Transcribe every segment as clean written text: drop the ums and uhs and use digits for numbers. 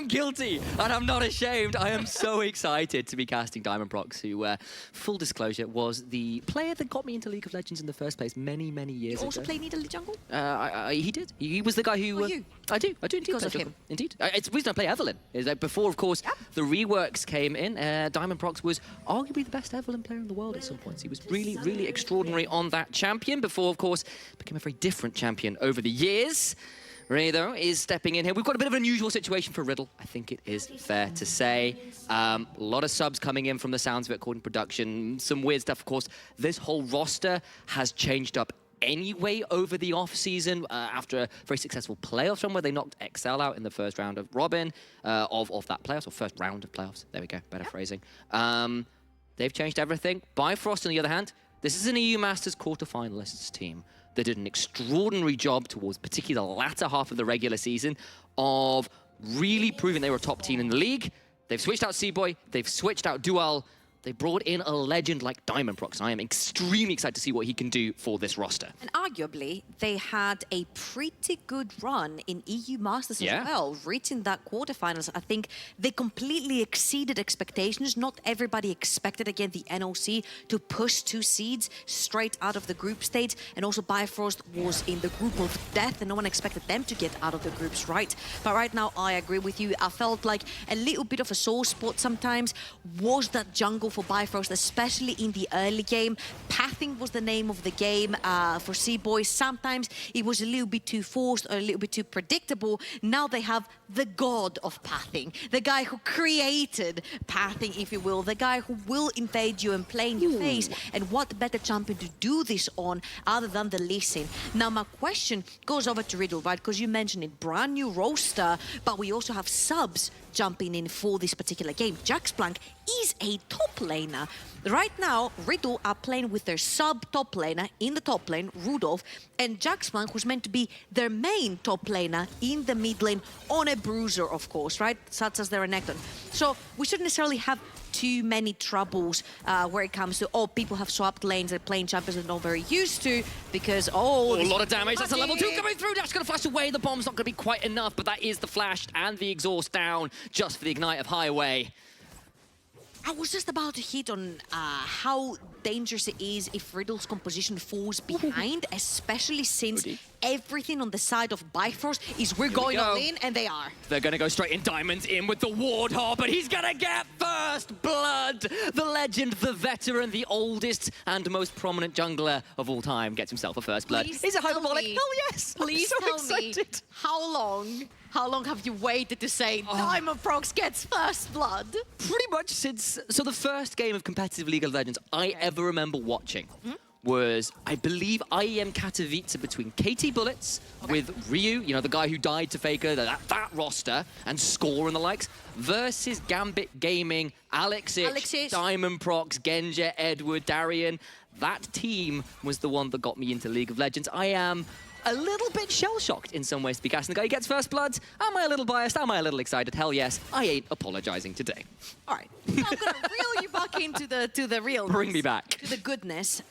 I'm guilty, and I'm not ashamed. I am so excited to be casting Diamondprox, who, full disclosure, was the player that got me into League of Legends in the first place many, many years ago. You also play Needle Jungle? He did. He was the guy who... you? I do indeed. Because of him. Indeed. It's the reason I play Evelyn. Is that before, of course, the reworks came in, Diamondprox was arguably the best Evelyn player in the world at some points. He was really, really extraordinary on that champion before, of course, became a very different champion over the years. Ray, though, is stepping in here. We've got a bit of an unusual situation for Riddle, I think it is fair to say. A lot of subs coming in from the sounds of it, according to production. Some weird stuff, of course. This whole roster has changed up anyway over the off-season after a very successful playoff run where they knocked XL out in the first round of Robin of that playoffs, or first round of playoffs. There we go, better phrasing. They've changed everything. Bifrost, on the other hand, this is an EU Masters quarterfinalists team that did an extraordinary job towards particularly the latter half of the regular season of really proving they were a top team in the league. They've switched out C-Boy, they've switched out Dual, they brought in a legend like Diamondprox. I am extremely excited to see what he can do for this roster. And arguably, they had a pretty good run in EU Masters as well, reaching that quarterfinals. I think they completely exceeded expectations. Not everybody expected, again, the NLC to push 2 seeds straight out of the group stage. And also Bifrost was in the group of death, and no one expected them to get out of the groups, right? But right now, I agree with you. I felt like a little bit of a sore spot sometimes was that jungle for Bifrost, especially in the early game. Pathing was the name of the game for C-Boys. Sometimes it was a little bit too forced or a little bit too predictable. Now they have the god of pathing, the guy who created pathing, if you will, the guy who will invade you and play in your face. And what better champion to do this on other than the Lee Sin? Now my question goes over to Riddle, right? Because you mentioned it, brand new roster, but we also have subs jumping in for this particular game. Jax Blank is a top laner. Right now, Riddle are playing with their sub-top laner in the top lane, Rudolph, and Jax Blank, who's meant to be their main top laner in the mid lane on a bruiser, of course, right? Such as their Renekton. So we shouldn't necessarily have too many troubles where it comes to, people have swapped lanes and playing champions they're not very used to because, a lot of damage. That's a level 2 coming through. That's going to flash away. The bomb's not going to be quite enough, but that is the flash and the exhaust down just for the Ignite of Highway. I was just about to hit on how dangerous it is if Riddle's composition falls behind, especially since everything on the side of Bifrost is we're going all in, and they are. They're going to go straight in. Diamonds in with the Warthog, but he's going to get first blood. The legend, the veteran, the oldest and most prominent jungler of all time gets himself a first blood. Please Is it hyperbolic? me, Hell yes! Please I'm so tell me, excited. how long have you waited to say Diamondprox gets first blood? Pretty much since, so the first game of competitive League of Legends I ever remember watching was, I believe, IEM Katowice between KT Bullets with Ryu, you know, the guy who died to Faker, that roster, and Score and the likes, versus Gambit Gaming, Alexis, Diamondprox, Genja, Edward, Darian. That team was the one that got me into League of Legends. I am a little bit shell-shocked in some ways to be casting the guy who gets first blood. Am I a little biased? Am I a little excited? Hell yes, I ain't apologizing today. All right, I'm gonna reel you back into the realness. Bring me back. To the goodness.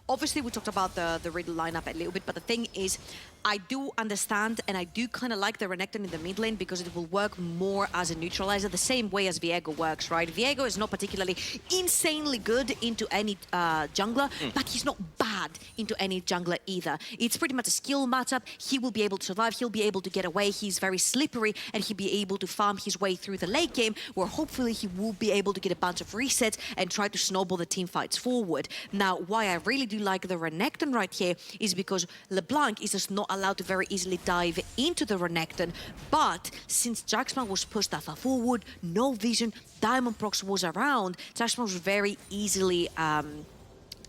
Obviously, we talked about the Riddle lineup a little bit, but the thing is, I do understand and I do kind of like the Renekton in the mid lane because it will work more as a neutralizer, the same way as Viego works, right? Viego is not particularly insanely good into any jungler, but he's not bad into any jungler either. It's pretty much a skill matchup. He will be able to survive, he'll be able to get away, he's very slippery, and he'll be able to farm his way through the late game, where hopefully he will be able to get a bunch of resets and try to snowball the team fights forward. Now, why I really do like the Renekton right here is because LeBlanc is just not allowed to very easily dive into the Renekton, but since Jaxman was pushed that far forward, no vision, Diamondprox was around, Jaxman was very easily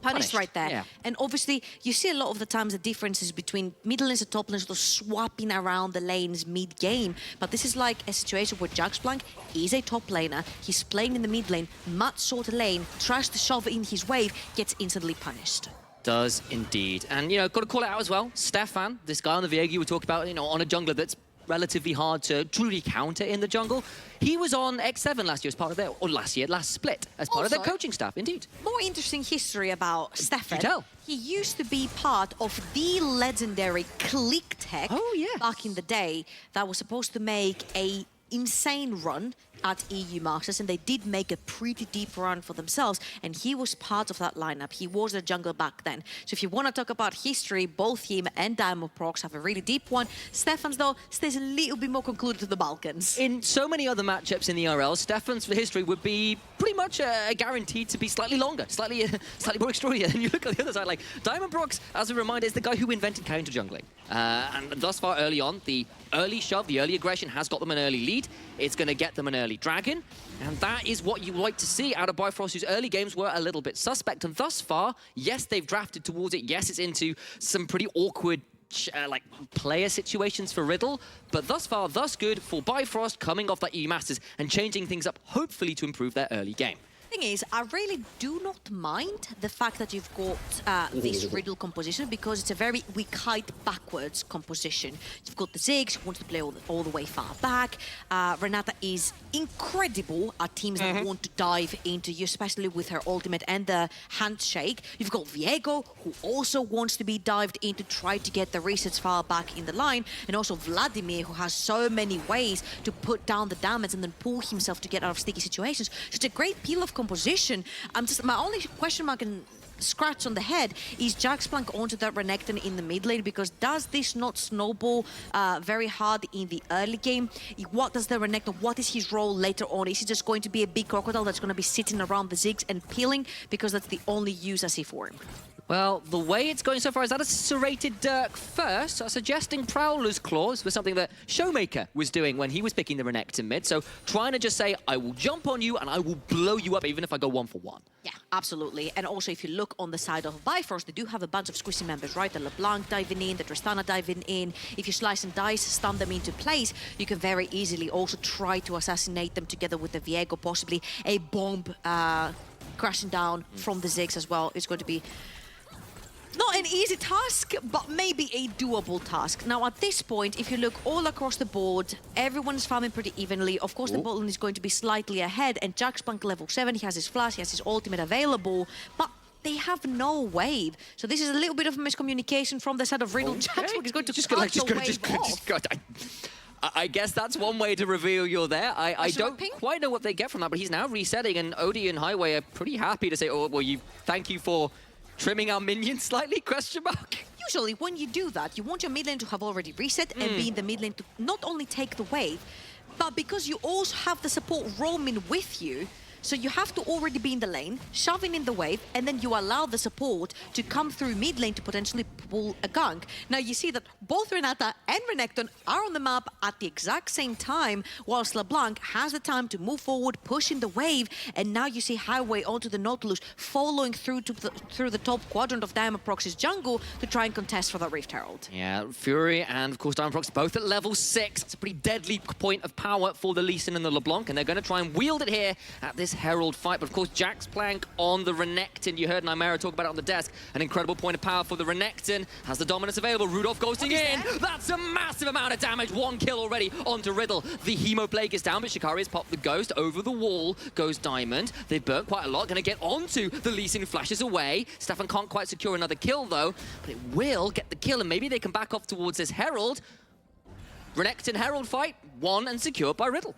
punished right there. Yeah. And obviously, you see a lot of the times the differences between mid lanes and top lanes, sort of swapping around the lanes mid-game. But this is like a situation where Jax Blank is a top laner, he's playing in the mid lane, much shorter lane, tries to shove in his wave, gets instantly punished. Does indeed. And, you know, got to call it out as well. Stefan, this guy on the Viego we talked about, you know, on a jungler that's relatively hard to truly counter in the jungle. He was on X7 last year as part of their, or last split, as part of their coaching staff, indeed. More interesting history about Stefan. Do tell. He used to be part of the legendary Click Tech back in the day that was supposed to make a insane run at EU Masters, and they did make a pretty deep run for themselves, and he was part of that lineup. He was a jungle back then. So if you want to talk about history, both him and Diamondprox have a really deep one. Stefan's, though, stays a little bit more concluded to the Balkans. In so many other matchups in the RL, Stefan's history would be pretty much guaranteed to be slightly longer, slightly more extraordinary. And you look at the other side, like Diamondprox, as a reminder, is the guy who invented counter jungling. And thus far early on, the early shove, the early aggression has got them an early lead. It's going to get them an early dragon. And that is what you like to see out of Bifrost, whose early games were a little bit suspect. And thus far, yes, they've drafted towards it. Yes, it's into some pretty awkward like player situations for Riddle, but thus far, thus good for Bifrost coming off that EU Masters and changing things up, hopefully to improve their early game. Thing is, I really do not mind the fact that you've got this Riddle composition, because it's a very we kite backwards composition. You've got the Ziggs, who wants to play all the way far back. Renata is incredible at teams that want to dive into you, especially with her ultimate and the handshake. You've got Viego, who also wants to be dived in to try to get the resets far back in the line, and also Vladimir, who has so many ways to put down the damage and then pull himself to get out of sticky situations. So it's a great peel of composition. My only question mark and scratch on the head is Jaxplank onto that Renekton in the mid lane, because does this not snowball very hard in the early game? What does the Renekton, what is his role later on? Is he just going to be a big crocodile that's going to be sitting around the Ziggs and peeling, because that's the only use I see for him? Well, the way it's going so far is that a serrated Dirk first, suggesting Prowler's Claws was something that Showmaker was doing when he was picking the Renekton mid. So trying to just say, I will jump on you and I will blow you up even if I go 1-for-1. Yeah, absolutely. And also, if you look on the side of Bifrost, they do have a bunch of squishy members, right? The LeBlanc diving in, the Tristana diving in. If you slice and dice, stun them into place, you can very easily also try to assassinate them together with the Viego, possibly a bomb crashing down from the Ziggs as well. It's going to be not an easy task, but maybe a doable task. Now, at this point, if you look all across the board, everyone's farming pretty evenly. Of course, the bot lane is going to be slightly ahead, and Jaxplank level 7, he has his flash, he has his ultimate available, but they have no wave. So this is a little bit of a miscommunication from the side of Riddle. Jaxplank is going to cut the wave off. I guess that's one way to reveal you're there. I don't quite know what they get from that, but he's now resetting, and Odie and Highway are pretty happy to say, oh, well, thank you for trimming our minions slightly, question mark. Usually, when you do that, you want your mid lane to have already reset and be in the mid lane to not only take the wave, but because you also have the support roaming with you, so you have to already be in the lane, shoving in the wave, and then you allow the support to come through mid lane to potentially pull a gank. Now you see that both Renata and Renekton are on the map at the exact same time, whilst LeBlanc has the time to move forward, pushing the wave, and now you see Highway onto the Nautilus, following through the top quadrant of Diamondprox's jungle to try and contest for that Rift Herald. Yeah, Fury and of course Diamondprox both at level 6. It's a pretty deadly point of power for the Lee Sin and the LeBlanc, and they're going to try and wield it here at this Herald fight. But of course, Jaxplank on the Renekton. You heard Nymera talk about it on the desk. An incredible point of power for the Renekton. Has the dominance available. Rudolph ghosting in. That's a massive amount of damage. 1 kill already onto Riddle. The Hemo Plague is down, but Shikari has popped the ghost. Over the wall goes Diamond. They've burnt quite a lot. Going to get onto the Lee Sin, flashes away. Stefan can't quite secure another kill though, but it will get the kill, and maybe they can back off towards this Herald. Renekton Herald fight won and secured by Riddle.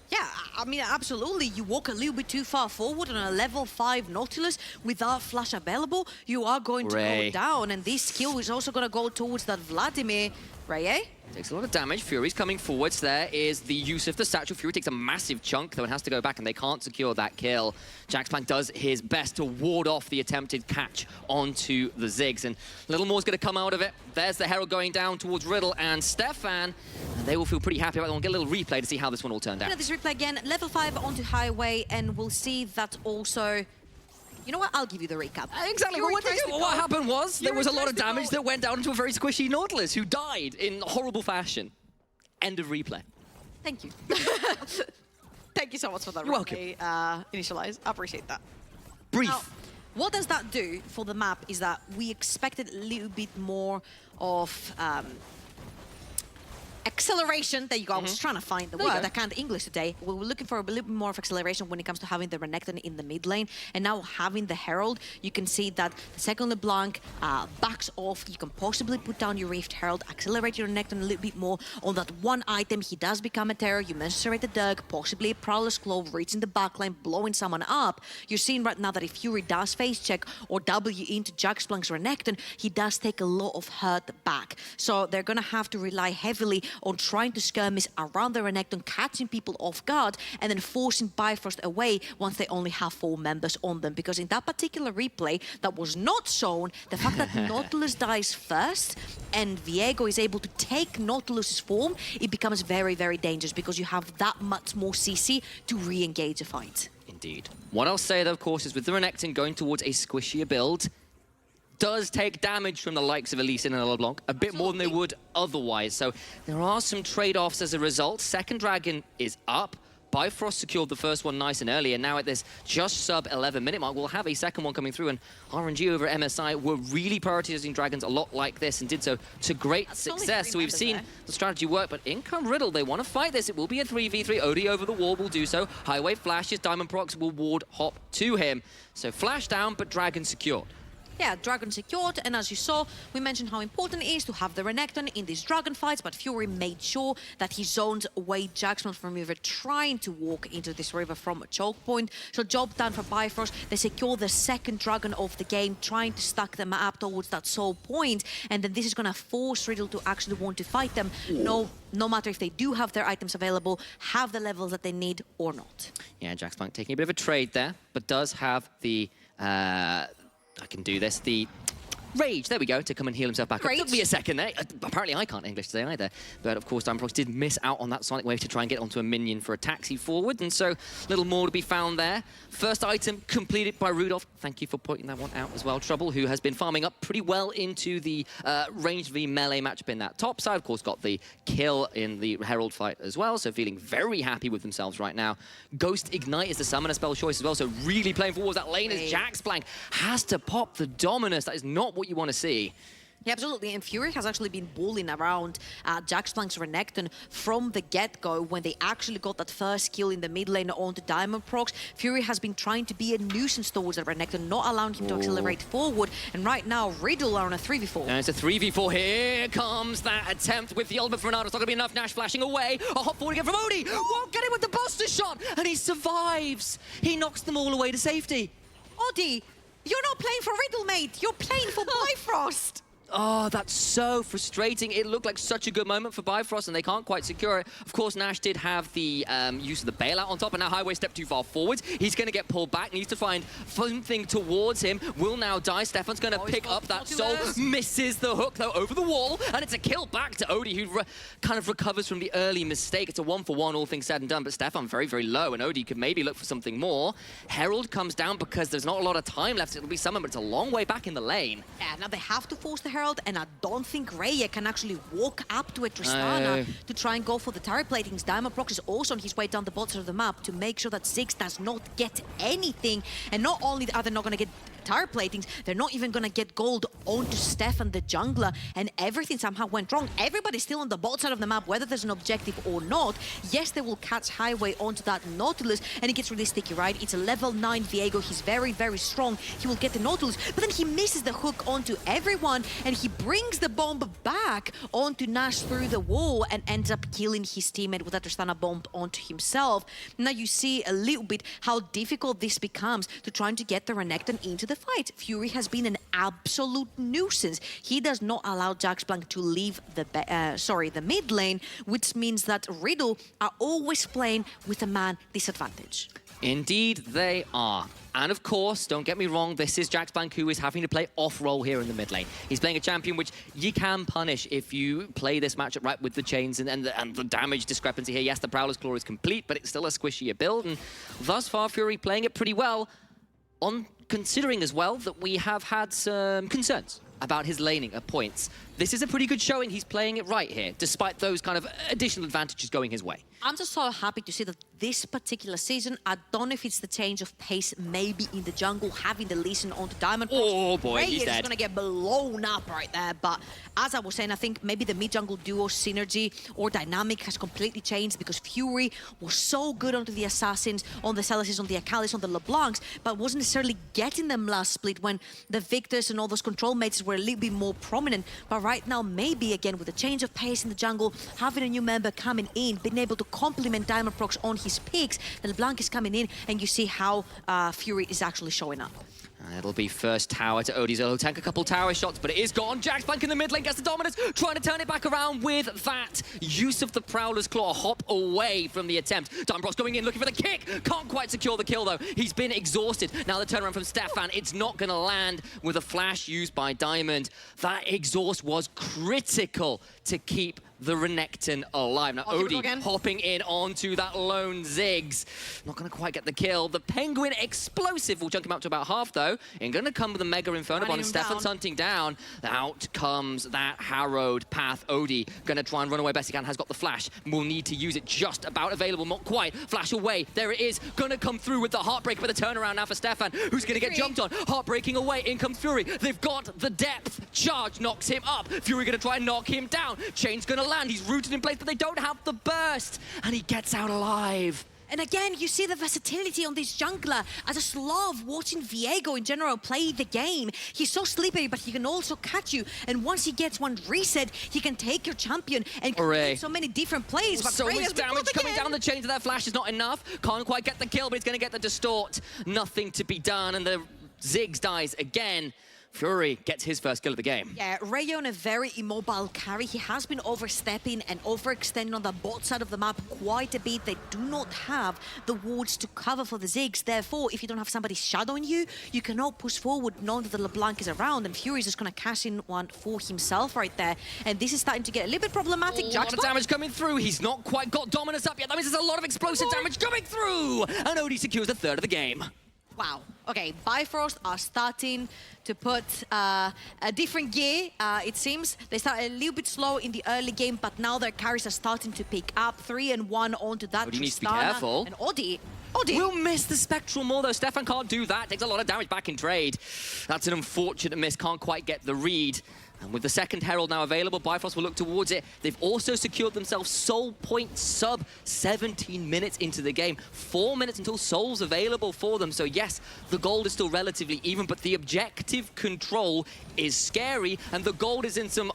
Yeah, I mean, absolutely. You walk a little bit too far forward on a level 5 Nautilus without flash available, you are going to go down. And this skill is also going to go towards that Vladimir. Raye? Takes a lot of damage. Fury's coming forwards. There is the use of the satchel. Fury takes a massive chunk, though it has to go back, and they can't secure that kill. Jaxplank does his best to ward off the attempted catch onto the Ziggs, and little more's going to come out of it. There's the Herald going down towards Riddle and Stefan, and they will feel pretty happy about it. We'll get a little replay to see how this one all turned out. This replay again, level 5 onto Highway, and we'll see that also. You know what? I'll give you the recap. Exactly. Well, what happened was there was a lot of damage that went down into a very squishy Nautilus who died in horrible fashion. End of replay. Thank you. Thank you so much for that. You're welcome. Initialize. I appreciate that. Brief. Now, what does that do for the map is that we expected a little bit more of acceleration. There you go. I was trying to find the word. I can't English today. We were looking for a little bit more of acceleration when it comes to having the Renekton in the mid lane. And now having the Herald, you can see that the second LeBlanc backs off. You can possibly put down your Rift Herald, accelerate your Renekton a little bit more on that one item. He does become a terror. You mentioned the Dirk, possibly a Prowler's Claw, reaching the backline, blowing someone up. You're seeing right now that if Fury does face check or W into Jaxplank's Renekton, he does take a lot of hurt back. So they're going to have to rely heavily on trying to skirmish around the Renekton, catching people off guard, and then forcing Bifrost away once they only have 4 members on them. Because in that particular replay that was not shown, the fact that Nautilus dies first and Viego is able to take Nautilus's form, it becomes very, very dangerous because you have that much more CC to re-engage a fight. Indeed. What I'll say, though, of course, is with the Renekton going towards a squishier build, does take damage from the likes of Elise and LeBlanc, a bit more than they would otherwise. So there are some trade-offs as a result. Second Dragon is up. Bifrost secured the first one nice and early, and now at this just sub 11-minute mark, we'll have a second one coming through, and RNG over at MSI were really prioritizing Dragons a lot like this and did so to great success. So we've seen the strategy work, but in come Riddle, they want to fight this. It will be a 3v3. Odie over the wall will do so. Highway flashes, Diamond Prox will ward hop to him. So flash down, but Dragon secured. Yeah, Dragon secured, and as you saw, we mentioned how important it is to have the Renekton in these Dragon fights, but Fury made sure that he zoned away Jaxplank's from River, trying to walk into this river from a choke point. So job done for Bifrost. They secure the second Dragon of the game, trying to stack them up towards that soul point, and then this is going to force Riddle to actually want to fight them. No matter if they do have their items available, have the levels that they need or not. Yeah, Jaxplank taking a bit of a trade there, but does have the... I can do this. The rage, there we go, to come and heal himself back up. Took me a second there. Apparently I can't English today either. But of course, Diamond Prox did miss out on that Sonic Wave to try and get onto a minion for a taxi forward. And so, a little more to be found there. First item completed by Rudolph. Thank you for pointing that one out as well. Trouble, who has been farming up pretty well into the ranged v melee matchup in that top side. Of course, got the kill in the Herald fight as well. So feeling very happy with themselves right now. Ghost Ignite is the summoner spell choice as well. So really playing forwards. That lane as Jaxplank has to pop the Dominus. That is not what you want to see. Yeah, absolutely. And Fury has actually been bullying around Jaxplank's Renekton from the get-go when they actually got that first kill in the mid lane onto Diamond Prox. Fury has been trying to be a nuisance towards the Renekton, not allowing him to accelerate forward. And right now, Riddle are on a 3v4. And it's a 3v4. Here comes that attempt with the ultimate for Ronaldo. It's not going to be enough. Nash flashing away. A hop forward again from Odie. Won't get him with the Buster Shot. And he survives. He knocks them all away to safety. Odie, you're not playing for Riddle, mate. You're playing for Bifrost. Oh, that's so frustrating. It looked like such a good moment for Bifrost, and they can't quite secure it. Of course, Nash did have the use of the bailout on top, and now Highway stepped too far forwards. He's going to get pulled back, needs to find something towards him. Will now die. Stefan's going to pick up that soul. Misses the hook, though, over the wall, and it's a kill back to Odie, who kind of recovers from the early mistake. It's a 1-for-1, all things said and done, but Stefan very, very low, and Odie could maybe look for something more. Herald comes down because there's not a lot of time left. It'll be summoned, but it's a long way back in the lane. Yeah, now they have to force the Herald, and I don't think Raya can actually walk up to a Tristana to try and go for the turret platings. Diamond Prox is also on his way down the bottom of the map to make sure that Ziggs does not get anything. And not only are they not going to get turret platings, they're not even going to get gold onto Stefan the jungler, and everything somehow went wrong. Everybody's still on the bot side of the map, whether there's an objective or not. Yes, they will catch Highway onto that Nautilus, and it gets really sticky, right? It's a level 9 Viego. He's very, very strong. He will get the Nautilus, but then he misses the hook onto everyone, and he brings the bomb back onto Nash through the wall and ends up killing his teammate with that Tristana bomb onto himself. Now you see a little bit how difficult this becomes to trying to get the Renekton into the fight. Fury has been an absolute nuisance. He does not allow Jaxplank to leave the mid lane, which means that Riddle are always playing with a man disadvantage. Indeed, they are. And of course, don't get me wrong, this is Jaxplank who is having to play off-role here in the mid lane. He's playing a champion which you can punish if you play this matchup right with the chains and the damage discrepancy here. Yes, the Prowler's Claw is complete, but it's still a squishier build, and thus far, Fury playing it pretty well, considering as well that we have had some concerns about his laning at points. this is a pretty good showing. He's playing it right here, despite those kind of additional advantages going his way. I'm just so happy to see that this particular season, I don't know if it's the change of pace, maybe in the jungle, having the Lee Sin onto Diamond. Oh boy, Ray he's is dead. going to get blown up right there. But as I was saying, I think maybe the mid-jungle duo synergy or dynamic has completely changed because Fury was so good onto the Assassins, on the Celestis, on the Akalis, on the LeBlancs, but wasn't necessarily getting them last split when the Victors and all those control mates were a little bit more prominent. But right now, maybe again, with the change of pace in the jungle, having a new member coming in, being able to complement Diamond Prox on his picks, the LeBlanc is coming in, and you see how Fury is actually showing up. It'll be first tower to Odie's. He'll tank a couple tower shots, but it is gone. Jax flank in the mid lane, gets the dominance, trying to turn it back around with that use of the Prowler's Claw. A hop away from the attempt. Diamond going in, looking for the kick. Can't quite secure the kill, though. He's been exhausted. Now the turnaround from Stefan. It's not going to land with a flash used by Diamond. That exhaust was critical to keep the Renekton alive. Now, Odie hopping in onto that lone Ziggs. Not going to quite get the kill. The Penguin explosive will junk him up to about half, though. And going to come with a Mega Inferno Bond, and Stefan's hunting down. Out comes that harrowed path. Odie going to try and run away best he can. Has got the flash. Will need to use it. Just about available. Not quite. Flash away. There it is. Going to come through with the Heartbreak, but the turnaround now for Stefan, who's going to get jumped on. Heartbreaking away. In comes Fury. They've got the depth. Charge knocks him up. Fury going to try and knock him down. Chain's going to land. He's rooted in place, but they don't have the burst. And he gets out alive. And again, you see the versatility on this jungler. I just love watching Viego in general play the game. He's so slippery, but he can also catch you. And once he gets one reset, he can take your champion and create so many different plays. But so much damage coming down the chain to that flash is not enough. Can't quite get the kill, but he's going to get the distort. Nothing to be done, and the Ziggs dies again. Fury gets his first kill of the game. Yeah, Rayo on a very immobile carry. He has been overstepping and overextending on the bot side of the map quite a bit. They do not have the wards to cover for the Ziggs. Therefore, if you don't have somebody shadowing you, you cannot push forward knowing that the LeBlanc is around, and Fury is just going to cash in one for himself right there. And this is starting to get a little bit problematic. A lot of damage coming through. He's not quite got dominance up yet. That means there's a lot of explosive damage coming through. And Odie secures a third of the game. Wow. Okay, Bifrost are starting to put a different gear, it seems. They started a little bit slow in the early game, but now their carries are starting to pick up. 3 and 1 onto that. Odie needs to be careful. And Odie will miss the Spectral more, though. Stefan can't do that. Takes a lot of damage back in trade. That's an unfortunate miss. Can't quite get the read. And with the second Herald now available, Bifrost will look towards it. They've also secured themselves Soul Point sub 17 minutes into the game. 4 minutes until Soul's available for them. So yes, the gold is still relatively even, but the objective control is scary, and the gold is in some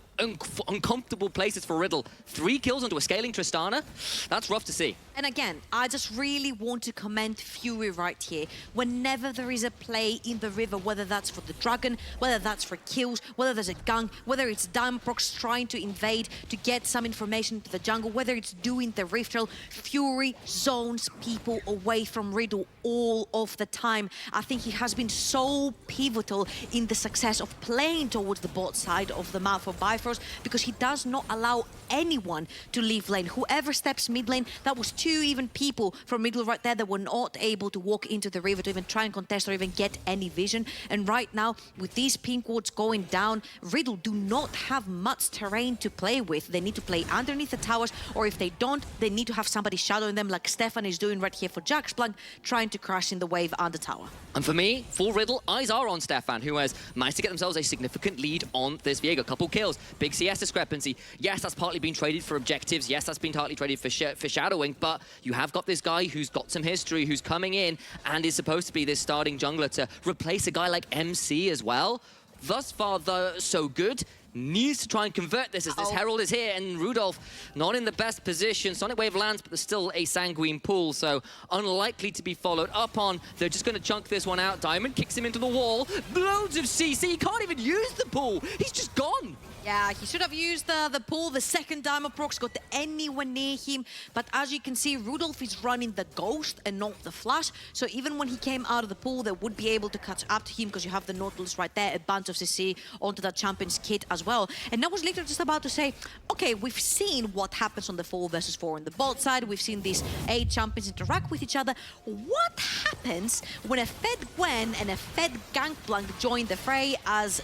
uncomfortable places for Riddle. 3 kills onto a scaling Tristana. That's rough to see. And again, I just really want to commend Fury right here. Whenever there is a play in the river, whether that's for the Dragon, whether that's for kills, whether there's a gank, whether it's Diamond Prox trying to invade to get some information to the jungle, whether it's doing the Rift Trail, Fury zones people away from Riddle all of the time. I think he has been so pivotal in the success of playing towards the bot side of the map for Bifrost, because he does not allow anyone to leave lane. Whoever steps mid lane, that was 2 even people from middle right there that were not able to walk into the river to even try and contest or even get any vision. And right now, with these pink wards going down, Riddle do not have much terrain to play with. They need to play underneath the towers, or if they don't, they need to have somebody shadowing them like Stefan is doing right here for Jax Blanc, trying to crash in the wave under tower. And for me, for Riddle, eyes are on Stefan, who has managed to get themselves a significant lead on this Viego. Couple kills, big CS discrepancy. Yes, that's partly been traded for objectives. Yes, that's been partly traded for shadowing, but you have got this guy who's got some history, who's coming in and is supposed to be this starting jungler to replace a guy like MC as well. Thus far, though, so good. Needs to try and convert this as this Herald is here, and Rudolph not in the best position. Sonic Wave lands, but there's still a Sanguine pool, so unlikely to be followed up on. They're just going to chunk this one out. Diamond kicks him into the wall. Loads of CC. He can't even use the pool. He's just gone. Yeah, he should have used the pull. The second Diamond Prox got anywhere near him. But as you can see, Rudolph is running the Ghost and not the Flash. So even when he came out of the pool, they would be able to catch up to him because you have the Nautilus right there, a bunch of CC onto that Champion's kit as well. And I was literally just about to say, okay, we've seen what happens on the 4 versus 4 on the bot side. We've seen these 8 champions interact with each other. What happens when a Fed Gwen and a Fed Gangplank join the fray as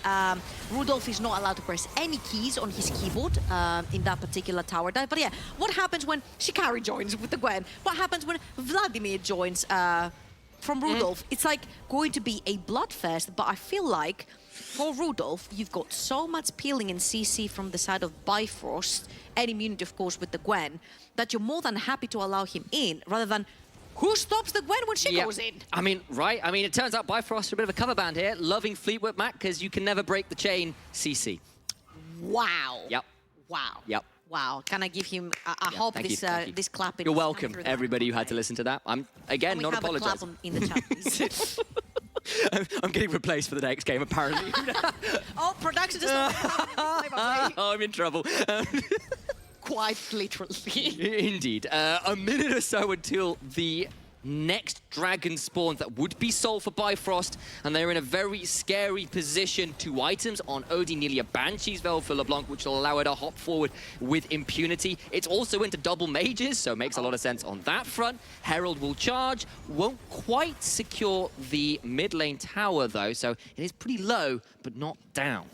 Rudolph is not allowed to press any many keys on his keyboard in that particular tower dive. But yeah, what happens when Shikari joins with the Gwen? What happens when Vladimir joins from Rudolph? It's like going to be a bloodfest, but I feel like for Rudolph, you've got so much peeling and CC from the side of Bifrost, and immunity, of course, with the Gwen, that you're more than happy to allow him in, rather than who stops the Gwen when she goes in? I mean, right? I mean, it turns out Bifrost are a bit of a cover band here, loving Fleetwood Mac, because you can never break the chain, CC. Wow. Yep. Wow. Yep. Wow. Can I give him, I hope this clap You're welcome, everybody who had to listen to that. I'm, again, not apologizing. In the chat, please? I'm getting replaced for the next game, apparently. Oh, production just... Oh, I'm in trouble. Quite literally. Indeed. A minute or so until the next dragon spawn that would be sold for Bifrost, and they're in a very scary position. 2 items on Odie, nearly a Banshee's Veil for LeBlanc, which will allow her to hop forward with impunity. It's also into double mages, so it makes a lot of sense on that front. Herald will charge, won't quite secure the mid lane tower though, so it is pretty low, but not down.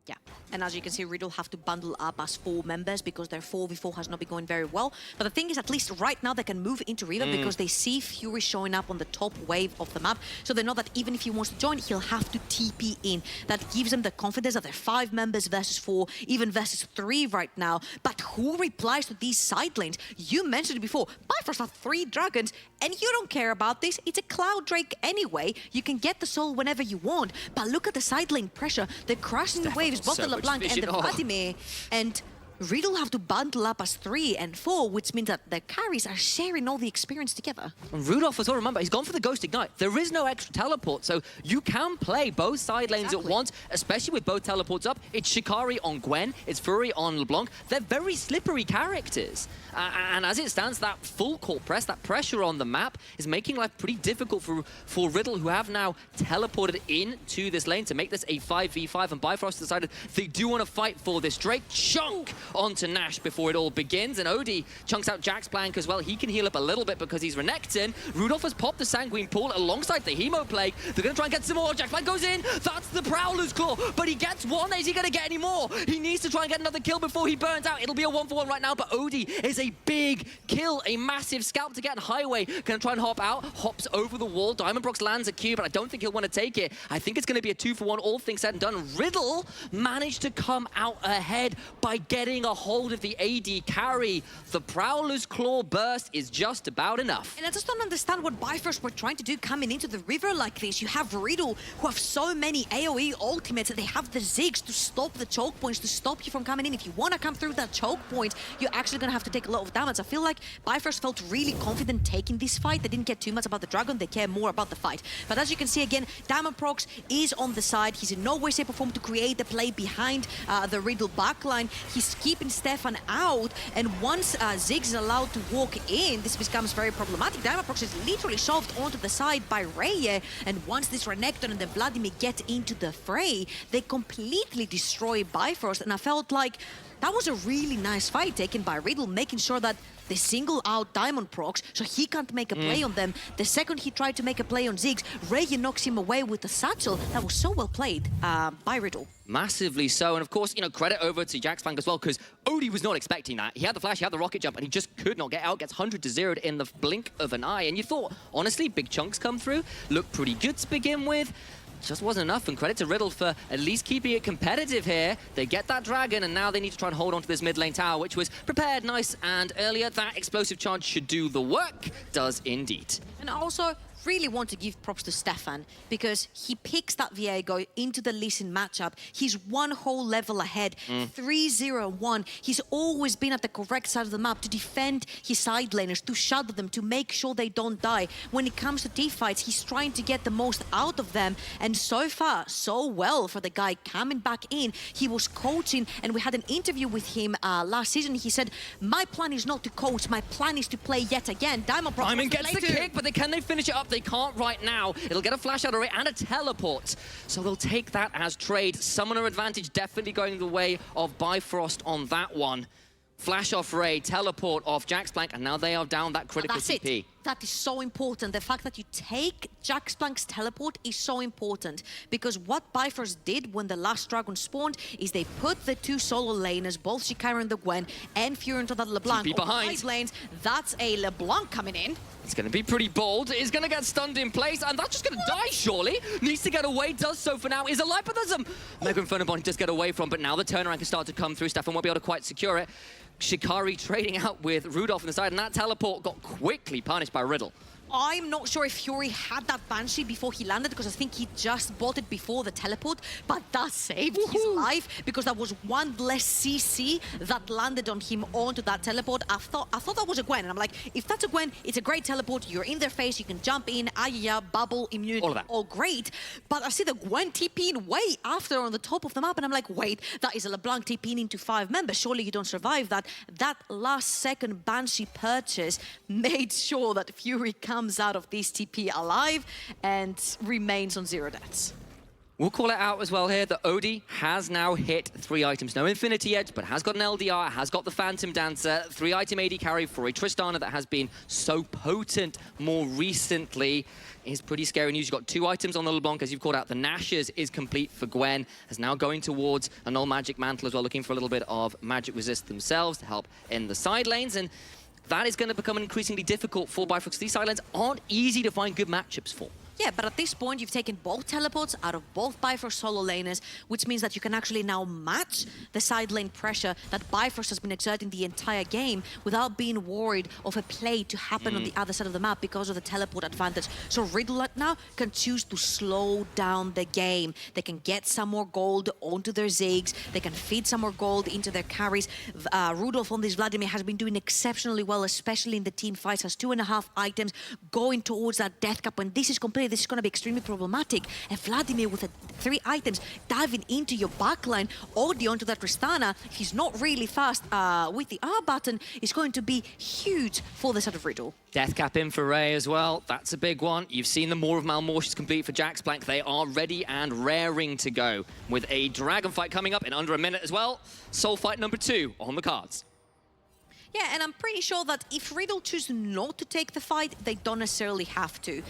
Yeah, and as you can see, Riddle have to bundle up as 4 members because their 4v4 has not been going very well. But the thing is, at least right now, they can move into River because they see Fury showing up on the top wave of the map. So they know that even if he wants to join, he'll have to TP in. That gives them the confidence that they're 5 members versus 4, even versus 3 right now. But who replies to these side lanes? You mentioned it before, Bifrost have 3 dragons, and you don't care about this. It's a Cloud Drake anyway. You can get the soul whenever you want. But look at the side lane pressure. They're crashing the waves, both the LeBlanc and the Vladimir. And Riddle have to bundle up as 3 and 4, which means that the carries are sharing all the experience together. And Rudolph as well, remember, he's gone for the Ghost Ignite. There is no extra teleport, so you can play both side lanes at once, especially with both teleports up. It's Shikari on Gwen, it's Fury on LeBlanc. They're very slippery characters. And as it stands, that full court press, that pressure on the map is making life pretty difficult for Riddle, who have now teleported into this lane to make this a 5v5. And Bifrost decided they do want to fight for this. Drake chunk onto Nash before it all begins, and Odie chunks out Jack's Plank as well. He can heal up a little bit because he's Renekton. Rudolph has popped the Sanguine Pool alongside the Hemo Plague. They're going to try and get some more. Jack's Plank goes in. That's the Prowler's Claw, but he gets one. Is he going to get any more? He needs to try and get another kill before he burns out. It'll be a 1-for-1 right now, but Odie is a big kill, a massive scalp to get on Highway. Going to try and hop out, hops over the wall. Diamondprox lands a Q, but I don't think he'll want to take it. I think it's going to be a 2-for-1, all things said and done. Riddle managed to come out ahead by getting a hold of the AD carry. The Prowler's Claw burst is just about enough. And I just don't understand what Bifrost were trying to do coming into the river like this. You have Riddle, who have so many AoE ultimates, that they have the Ziggs to stop the choke points, to stop you from coming in. If you want to come through that choke point, you're actually going to have to take a lot of damage. I feel like Bifrost felt really confident taking this fight. They didn't care too much about the dragon, they care more about the fight. But as you can see again, Diamondprox is on the side. He's in no way, shape or form to create the play behind the Riddle backline. He's keeping Stefan out, and once Ziggs is allowed to walk in, this becomes very problematic. Diamondprox is literally shoved onto the side by Reye, and once this Renekton and the Vladimir get into the fray, they completely destroy Bifrost, and I felt like that was a really nice fight taken by Riddle, making sure that they single out Diamondprox so he can't make a play on them. The second he tried to make a play on Ziggs, Reye knocks him away with the satchel. That was so well played by Riddle. Massively so, and of course, you know, credit over to Jack's Plank as well, because Odie was not expecting that. He had the flash, he had the rocket jump, and he just could not get out. Gets 100 to 0 in the blink of an eye, and you thought, honestly, big chunks come through, looked pretty good to begin with. Just wasn't enough, and credit to Riddle for at least keeping it competitive here. They get that dragon, and now they need to try and hold on to this mid lane tower, which was prepared nice and earlier. That explosive charge should do the work. Does indeed. And also, really want to give props to Stefan, because he picks that Viego into the Lee Sin matchup. He's one whole level ahead, 3-0-1. He's always been at the correct side of the map to defend his side laners, to shadow them, to make sure they don't die. When it comes to teamfights, he's trying to get the most out of them, and so far, so well for the guy coming back in. He was coaching, and we had an interview with him last season. He said, my plan is not to coach, my plan is to play yet again. Diamondprox Simon gets the kick, but can they finish it up? They can't right now. It'll get a flash out of it and a teleport. So they'll take that as trade. Summoner advantage definitely going the way of Bifrost on that one. Flash off Ray, teleport off Jack's Plank, and now they are down that critical That's CP. it. That is so important. The fact that you take Jaxplank's teleport is so important, because what Bifrost did when the last dragon spawned is they put the two solo laners, both Shikara and the Gwen, and Fury into that LeBlanc TP behind. on the side lanes. That's a LeBlanc coming in. It's going to be pretty bold. He's going to get stunned in place, and that's just going to die, surely. Needs to get away, does so for now. Is alive, but there's some Mega Inferno Bond he does get away from, but now the turnaround can start to come through. Stefan won't be able to quite secure it. Shikari trading out with Rudolph on the side, and that teleport got quickly punished by Riddle. I'm not sure if Fury had that Banshee before he landed, because I think he just bought it before the teleport, but that saved his life, because that was one less CC that landed on him onto that teleport. I thought that was a Gwen, and I'm like, if that's a Gwen, it's a great teleport. You're in their face, you can jump in, bubble, immunity, all of that. all great. But I see the Gwen TPing way after on the top of the map, and I'm like, wait, that is a LeBlanc TPing into 5 members. Surely you don't survive that. That last second Banshee purchase made sure that Fury comes out of this TP alive and remains on 0 deaths. We'll call it out as well here that Odie has now hit 3 items. No Infinity Edge, but has got an LDR, has got the Phantom Dancer, 3-item AD carry for a Tristana that has been so potent more recently. Is pretty scary news. You've got 2 items on the LeBlanc, as you've called out. The Nashers is complete for Gwen, is now going towards a Null Magic Mantle as well, looking for a little bit of magic resist themselves to help in the side lanes. And that is going to become increasingly difficult for Bifrost. These side lanes aren't easy to find good matchups for. Yeah, but at this point, you've taken both teleports out of both Bifrost solo laners, which means that you can actually now match the side lane pressure that Bifrost has been exerting the entire game without being worried of a play to happen on the other side of the map because of the teleport advantage. So Riddle right now can choose to slow down the game. They can get some more gold onto their Ziggs. They can feed some more gold into their carries. Rudolph on this Vladimir has been doing exceptionally well, especially in the team fights. Has 2.5 items going towards that death cap. When this is complete, this is going to be extremely problematic. And Vladimir with 3 items diving into your backline, Odie onto that Tristana, he's not really fast with the R button, is going to be huge for the side of Riddle. Death cap in for Ray as well. That's a big one. You've seen the Maw of Malmortius complete for Jaxplank. They are ready and raring to go with a dragon fight coming up in under a minute as well. Soul fight number 2 on the cards. Yeah, and I'm pretty sure that if Riddle chooses not to take the fight, they don't necessarily have to.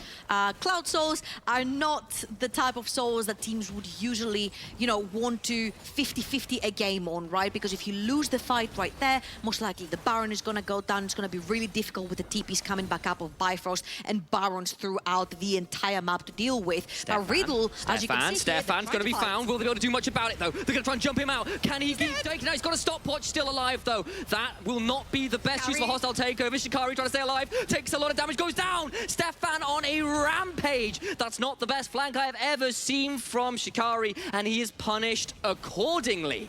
Cloud Souls are not the type of souls that teams would usually, you know, want to 50-50 a game on, right? Because if you lose the fight right there, most likely the Baron is going to go down. It's going to be really difficult with the TPs coming back up of Bifrost and Barons throughout the entire map to deal with. Now Riddle, as you can see, Stefan's going to be found. Will they be able to do much about it, though? They're going to try and jump him out. Can he be taken out? He's got a stopwatch still alive, though. That will not be the best use for hostile takeover. Shikari trying to stay alive, takes a lot of damage, goes down. Stefan on a rampage. That's not the best flank I have ever seen from Shikari, and he is punished accordingly.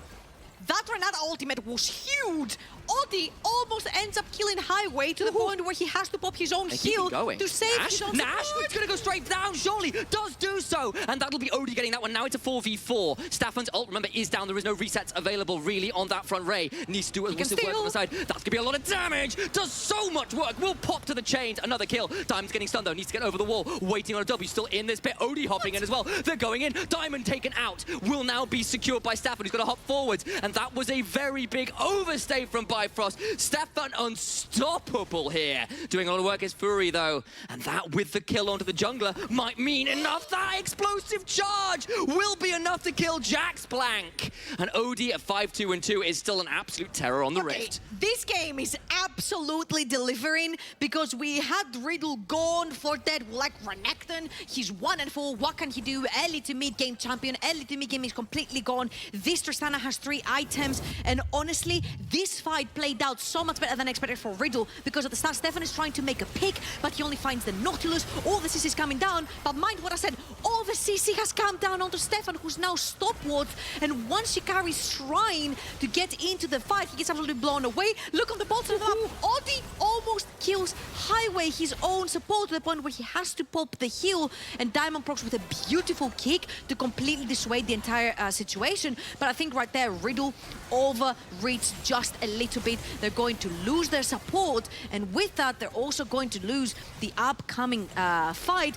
That Renata ultimate was huge. Odie almost ends up killing Highway to the point where he has to pop his own heal to save his own Nash, it's going to go straight down, surely. Does do so. And that'll be Odie getting that one. Now it's a 4v4. Stefan's ult, remember, is down. There is no resets available, really, on that front. Ray needs to do a work on the side. That's going to be a lot of damage. Does so much work. Will pop to the chains. Another kill. Diamond's getting stunned, though. Needs to get over the wall. Waiting on a W. Still in this bit. Odie hopping in as well. They're going in. Diamond taken out. Will now be secured by Stefan, who's going to hop forwards. And that was a very big overstay from Bifrost. Stefan unstoppable here. Doing a lot of work is Fury, though. And that, with the kill onto the jungler, might mean enough. That explosive charge will be enough to kill Jaxplank. And Odie at 5-2 and 2 is still an absolute terror on the Rift. This game is absolutely delivering, because we had Riddle gone for dead like Renekton. He's 1-4. What can he do? Early to mid game champion. Early to mid game is completely gone. This Tristana has 3 items. And honestly, this fight played out so much better than expected for Riddle, because at the start Stefan is trying to make a pick, but he only finds the Nautilus. All the CC is coming down, but mind what I said, all the CC has come down onto Stefan, who's now stopwatch, and once Shikari's trying to get into the fight, he gets absolutely blown away. Look on the bottom of the map, Odie almost kills Highway, his own support, to the point where he has to pop the heal, and Diamond procs with a beautiful kick to completely dissuade the entire situation. But I think right there, Riddle overreached just a little bit. They're going to lose their support, and with that, they're also going to lose the upcoming fight.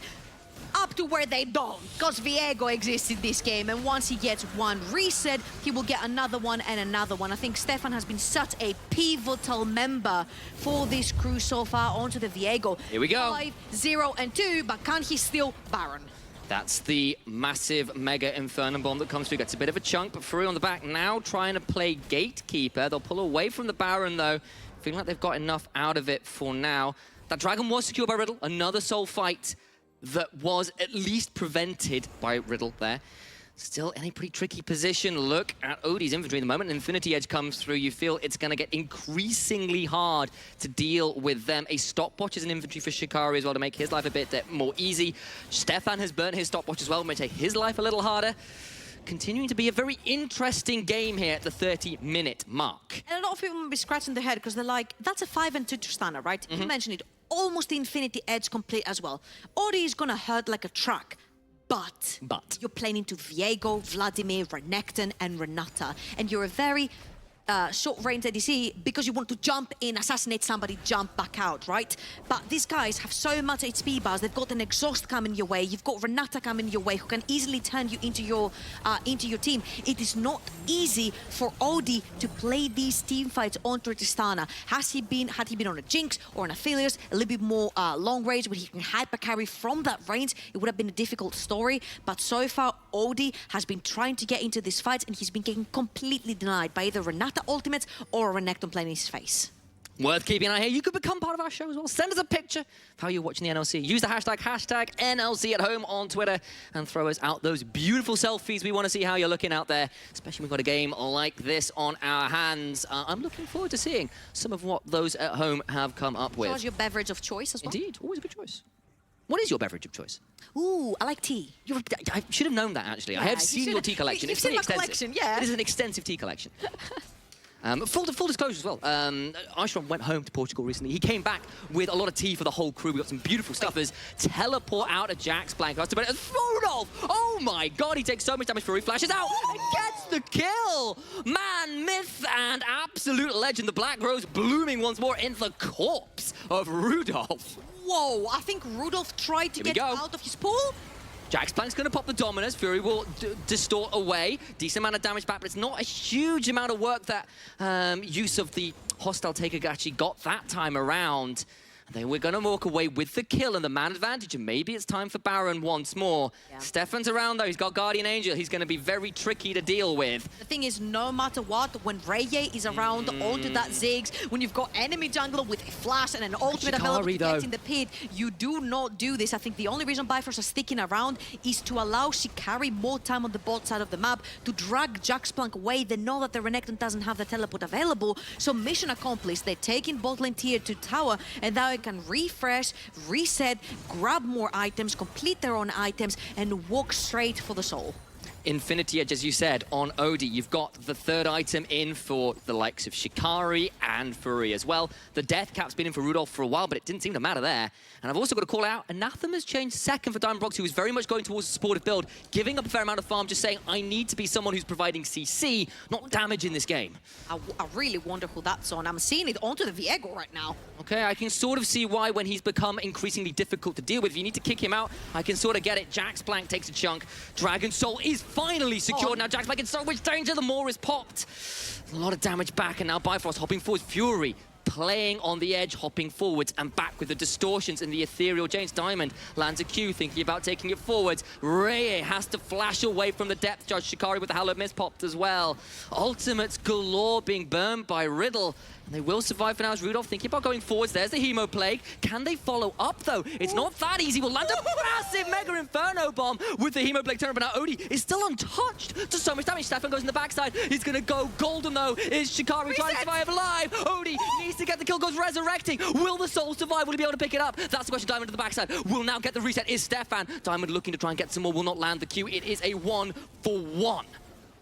up to where they don't, because Viego exists in this game, and once he gets one reset, he will get another one and another one. I think Stefan has been such a pivotal member for this crew so far. Onto the Viego. Here we go. 5, 0, and 2, but can he steal Baron? That's the massive Mega Inferno Bomb that comes through. Gets a bit of a chunk, but Fury on the back now trying to play Gatekeeper. They'll pull away from the Baron, though. Feeling like they've got enough out of it for now. That Dragon was secured by Riddle. Another soul fight that was at least prevented by Riddle there. Still in a pretty tricky position. Look at Odie's inventory at the moment. Infinity Edge comes through. You feel it's going to get increasingly hard to deal with them. A stopwatch is an inventory for Shikari as well to make his life a bit more easy. Stefan has burnt his stopwatch as well, may take his life a little harder. Continuing to be a very interesting game here at the 30-minute mark. And a lot of people will be scratching their head because they're like, that's a 5 and 2 Tristana, right? You mentioned it. Almost the Infinity Edge complete as well. Odie is going to hurt like a truck. But you're playing into Viego, Vladimir, Renekton, and Renata. And you're a very short-range ADC because you want to jump in, assassinate somebody, jump back out, right? But these guys have so much HP bars. They've got an exhaust coming your way. You've got Renata coming your way who can easily turn you into your team. It is not easy for Odie to play these team fights on Tristana. Had he been on a Jinx or an Aphelios, a little bit more long range where he can hyper carry from that range, it would have been a difficult story. But so far, Odie has been trying to get into this fight and he's been getting completely denied by either Renata ultimates or Renekton playing his face. Worth keeping an eye here. You could become part of our show as well. Send us a picture of how you're watching the NLC. Use the hashtag NLC at home on Twitter and throw us out those beautiful selfies. We want to see how you're looking out there, especially when we've got a game like this on our hands. I'm looking forward to seeing some of what those at home have come up with. How's your beverage of choice as well? Indeed, always a good choice. What is your beverage of choice? Ooh, I like tea. I should have known that, actually. Yeah, I have seen your tea collection. You've seen my collection, yeah. It is an extensive tea collection. Full disclosure as well, Aishram went home to Portugal recently. He came back with a lot of tea for the whole crew. We got some beautiful stuff as teleport out of Jax Blank. But it's Rudolph! Oh my god, he takes so much damage before he flashes out and gets the kill! Man, myth, and absolute legend. The Black Rose blooming once more in the corpse of Rudolph. Whoa, I think Rudolph tried to get out of his pool. Jax Blank's going to pop the Dominus. Fury will distort away. Decent amount of damage back, but it's not a huge amount of work that use of the hostile taker actually got that time around. And then we're going to walk away with the kill and the man advantage, and maybe it's time for Baron once more. Yeah. Stefan's around, though. He's got Guardian Angel. He's going to be very tricky to deal with. The thing is, no matter what, when Reye is around onto that Ziggs, when you've got enemy jungler with a flash and an ultimate available to get in the pit, you do not do this. I think the only reason Bifrost is sticking around is to allow Shikari more time on the bot side of the map to drag Jax Blank away. They know that the Renekton doesn't have the teleport available, so mission accomplished. They're taking bot lane tier 2 tower, and now can refresh, reset, grab more items, complete their own items, and walk straight for the soul. Infinity Edge, as you said, on Odie. You've got the third item in for the likes of Shikari and Fury as well. The death cap's been in for Rudolph for a while, but it didn't seem to matter there. And I've also got to call out, Anathema's changed second for Diamondprox, who was very much going towards a supportive build, giving up a fair amount of farm, just saying, I need to be someone who's providing CC, not damage in this game. I really wonder who that's on. I'm seeing it onto the Viego right now. Okay, I can sort of see why when he's become increasingly difficult to deal with. If you need to kick him out, I can sort of get it. Jax Blank takes a chunk. Dragon Soul is finally secured. Now Jax Blank in so much danger. The Maw is popped. A lot of damage back, and now Bifrost hopping forward. Fury playing on the edge, hopping forwards and back with the distortions and the ethereal James. Diamond lands a Q, thinking about taking it forwards. Reye has to flash away from the depth charge. Shikari with the Hallowed Mist popped as well. Ultimates galore being burned by Riddle. And they will survive for now as Rudolph thinking about going forwards. There's the Hemo Plague. Can they follow up, though? It's not that easy. We'll land a massive Mega Inferno Bomb with the Hemo Plague turn. But now Odie is still untouched to so much damage. Stefan goes in the backside. He's going to go golden, though. Is Shikari trying to survive alive? Odie needs to get the kill, goes resurrecting. Will the soul survive? Will he be able to pick it up? That's the question. Diamond to the backside. Will now get the reset. Is Stefan. Diamond looking to try and get some more. Will not land the Q. It is a 1-for-1.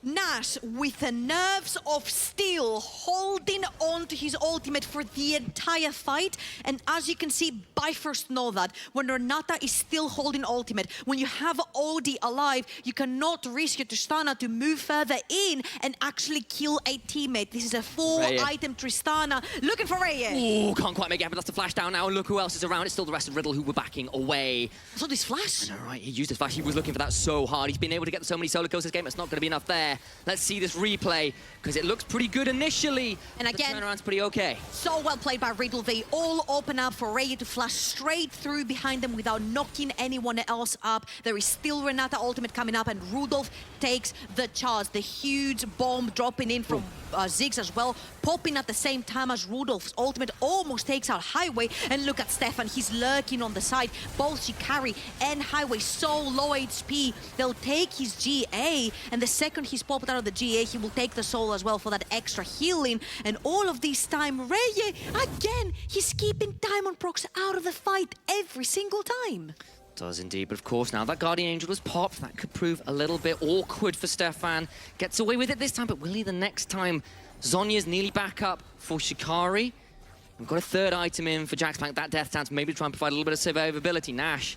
Nash, with the nerves of steel, holding on to his ultimate for the entire fight. And as you can see, Bifrost know that. When Renata is still holding ultimate, when you have Odie alive, you cannot risk your Tristana to move further in and actually kill a teammate. This is a 4-item Tristana, looking for Reye. Ooh, can't quite make it happen. That's the flash down now. And look who else is around. It's still the rest of Riddle who were backing away. So this flash? All right, he used his flash. He was looking for that so hard. He's been able to get so many solo kills this game. It's not going to be enough there. Let's see this replay, because it looks pretty good initially. And again, the turnaround's pretty okay. So well played by Riddle. They all open up for Reye to flash straight through behind them without knocking anyone else up. There is still Renata ultimate coming up, and Rudolph takes the charge. The huge bomb dropping in from Ziggs as well, popping at the same time as Rudolph's ultimate almost takes out Highway. And look at Stefan, he's lurking on the side. Both Shikari and Highway so low HP. They'll take his GA, and the second he's popped out of the GA, he will take the soul as well for that extra healing. And all of this time, Reye, again, he's keeping Diamond Prox out of the fight every single time. Does indeed, but of course now that Guardian Angel was popped, that could prove a little bit awkward for Stefan. Gets away with it this time, but will he the next time? Zonya's nearly back up for Shikari. We've got a third item in for Jax Plank, that death stance, maybe to try and provide a little bit of survivability. Nash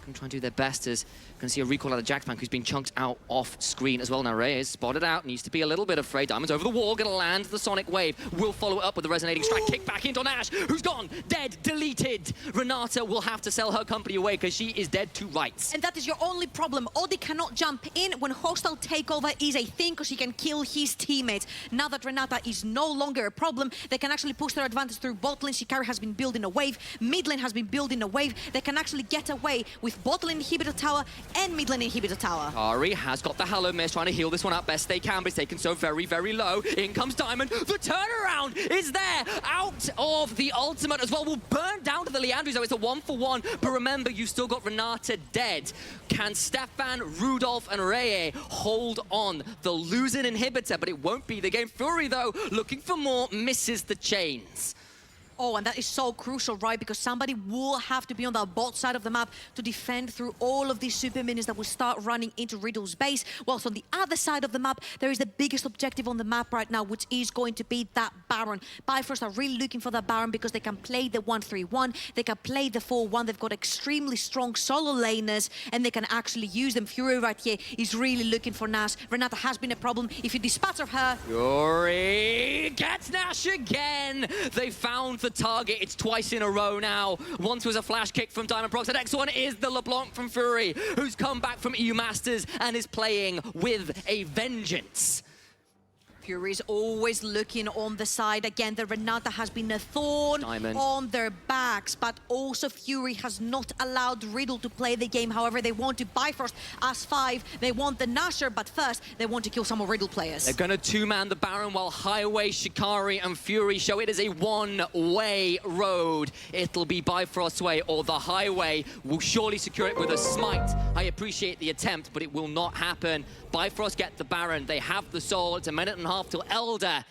going to try and do their best as going to see a recall out of Jax Plank, who's been chunked out off screen as well. Now Reye is spotted out, needs to be a little bit afraid. Diamond's over the wall, going to land the Sonic Wave. Will follow it up with the resonating strike, kick back into Nash, who's gone, dead, deleted. Renata will have to sell her company away because she is dead to rights. And that is your only problem. Odie cannot jump in when hostile takeover is a thing, because he can kill his teammates. Now that Renata is no longer a problem, they can actually push their advantage through bot lane. Shikari has been building a wave, mid lane has been building a wave. They can actually get away with bot lane inhibitor tower and mid lane inhibitor tower. Ari has got the Hallow Mist, trying to heal this one up best they can, but it's taken so very, very low. In comes Diamond. The turnaround is there. Out of the ultimate as well. Will burn down to the Leandri, so it's a 1-for-1. But remember, you've still got Renata dead. Can Stefan, Rudolph, and Reye hold on? They'll lose an inhibitor, but it won't be the game. Fury, though, looking for more, misses the chains. Oh, and that is so crucial, right? Because somebody will have to be on the bot side of the map to defend through all of these super minions that will start running into Riddle's base. Whilst on the other side of the map, there is the biggest objective on the map right now, which is going to be that Baron. Bifrost are really looking for that Baron because they can play the 1-3-1, they can play the 4-1, they've got extremely strong solo laners, and they can actually use them. Fury right here is really looking for Nash. Renata has been a problem. If you dispatch of her... Fury gets Nash again! They found the target. It's twice in a row now. Once was a flash kick from Diamond Prox. The next one is the LeBlanc from Fury, who's come back from EU Masters and is playing with a vengeance. Fury's always looking on the side. Again, the Renata has been a thorn on their backs, but also Fury has not allowed Riddle to play the game. However, they want to Bifrost as 5. They want the Nasher, but first, they want to kill some more Riddle players. They're going to two-man the Baron while Highway, Shikari, and Fury show it is a one-way road. It'll be Bifrost's way, or the Highway will surely secure it with a smite. I appreciate the attempt, but it will not happen. Bifrost get the Baron. They have the soul. It's a minute and a half till Elder.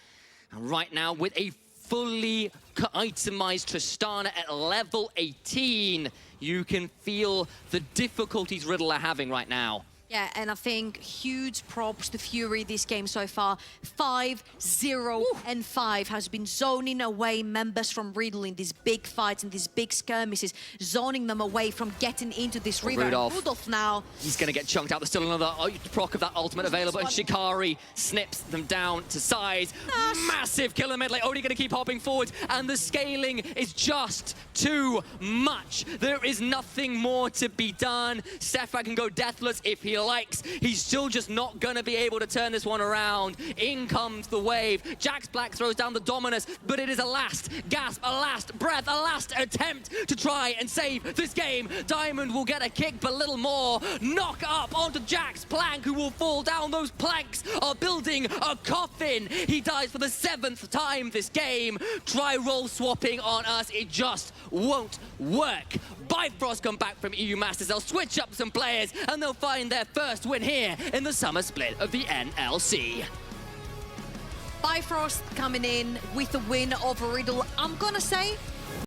And right now, with a fully itemized Tristana at level 18, you can feel the difficulties Riddle are having right now. Yeah, and I think huge props to Fury this game so far. 5-0-5 has been zoning away members from Riddle in these big fights and these big skirmishes, zoning them away from getting into this river. Rudolph now. He's going to get chunked out. There's still another proc of that ultimate available, and Shikari snips them down to size. Massive killer mid lane. Only going to keep hopping forward, and the scaling is just too much. There is nothing more to be done. Stefan can go deathless if he likes. He's still just not going to be able to turn this one around. In comes the wave. Jax Black throws down the Dominus, but it is a last gasp, a last breath, a last attempt to try and save this game. Diamond will get a kick, but little more. Knock up onto Jax Plank, who will fall down. Those planks are building a coffin. He dies for the 7th time this game. Try role swapping on us. It just won't work. Bifrost come back from EU Masters. They'll switch up some players, and they'll find their first win here in the summer split of the NLC. Bifrost coming in with the win over Riddle. I'm gonna say